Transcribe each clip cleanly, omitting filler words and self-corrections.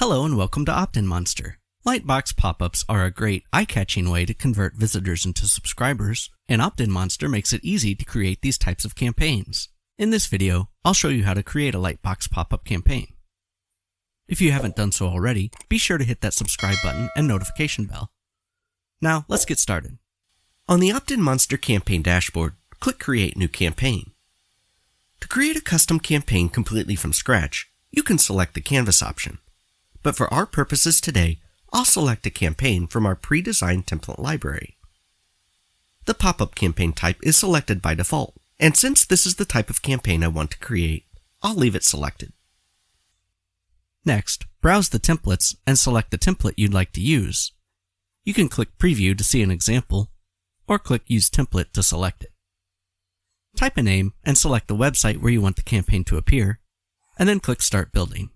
Hello and welcome to OptinMonster. Lightbox pop-ups are a great, eye-catching way to convert visitors into subscribers, and OptinMonster makes it easy to create these types of campaigns. In this video, I'll show you how to create a Lightbox pop-up campaign. If you haven't done so already, be sure to hit that subscribe button and notification bell. Now, let's get started. On the OptinMonster campaign dashboard, click Create New Campaign. To create a custom campaign completely from scratch, you can select the Canvas option. But for our purposes today, I'll select a campaign from our pre-designed template library. The pop-up campaign type is selected by default, and since this is the type of campaign I want to create, I'll leave it selected. Next, browse the templates and select the template you'd like to use. You can click Preview to see an example, or click Use Template to select it. Type a name and select the website where you want the campaign to appear, and then click Start Building.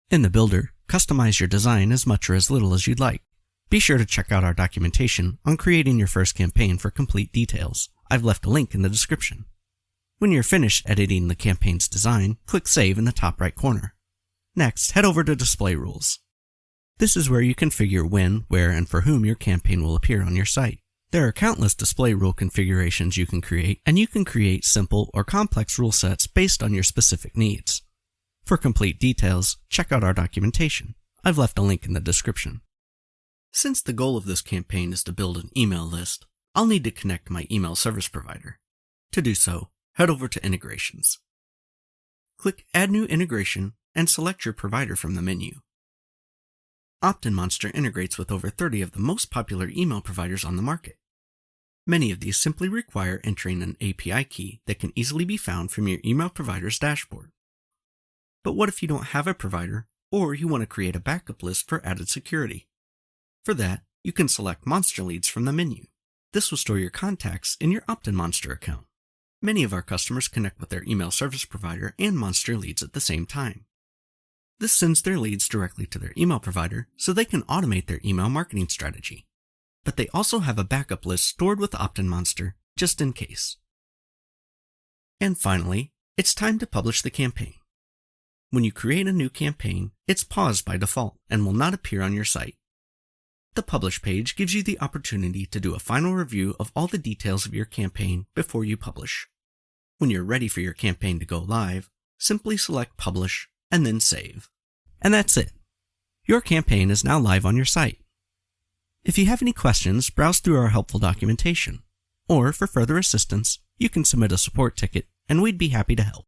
In the Builder, customize your design as much or as little as you'd like. Be sure to check out our documentation on creating your first campaign for complete details. I've left a link in the description. When you're finished editing the campaign's design, click Save in the top right corner. Next, head over to Display Rules. This is where you configure when, where, and for whom your campaign will appear on your site. There are countless display rule configurations you can create, and you can create simple or complex rule sets based on your specific needs. For complete details, check out our documentation. I've left a link in the description. Since the goal of this campaign is to build an email list, I'll need to connect my email service provider. To do so, head over to Integrations. Click Add New Integration and select your provider from the menu. OptinMonster integrates with over 30 of the most popular email providers on the market. Many of these simply require entering an API key that can easily be found from your email provider's dashboard. But what if you don't have a provider, or you want to create a backup list for added security? For that, you can select Monster Leads from the menu. This will store your contacts in your OptinMonster account. Many of our customers connect with their email service provider and Monster Leads at the same time. This sends their leads directly to their email provider so they can automate their email marketing strategy. But they also have a backup list stored with OptinMonster just in case. And finally, it's time to publish the campaign. When you create a new campaign, it's paused by default and will not appear on your site. The Publish page gives you the opportunity to do a final review of all the details of your campaign before you publish. When you're ready for your campaign to go live, simply select Publish and then Save. And that's it. Your campaign is now live on your site. If you have any questions, browse through our helpful documentation. Or for further assistance, you can submit a support ticket and we'd be happy to help.